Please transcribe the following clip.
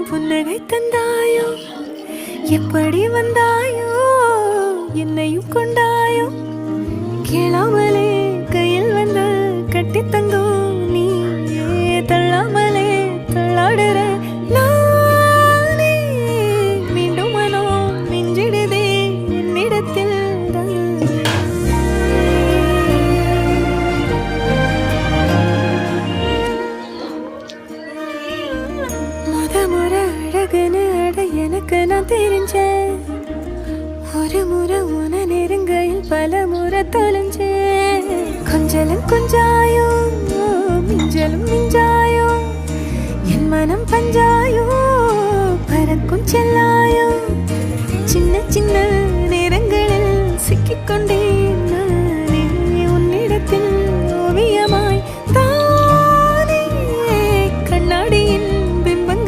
புன்னகை தந்தாயோ எப்படி வந்தாயோ என்னையும் கொண்டாயோ கேளாமலே கையில் வந்து கட்டி தங்கோ நீ தள்ளாமலே தள்ளாடுற நானே மீண்டும் மனோ மிஞ்சிடுதே என்னிடத்தில் முறை அழகுன்னு அட எனக்கு நான் தெரிஞ்சேன் ஒரு முறை உன நெருங்கையில் பல முறை தொலைஞ்சேன் கொஞ்சலும் கொஞ்சாயோ மிஞ்சலும் மிஞ்சாயோ என் மனம் பஞ்சாயோ பறக்கும் செல்லாயோ சின்ன சின்ன நேரங்களில் சிக்கிக்கொண்டே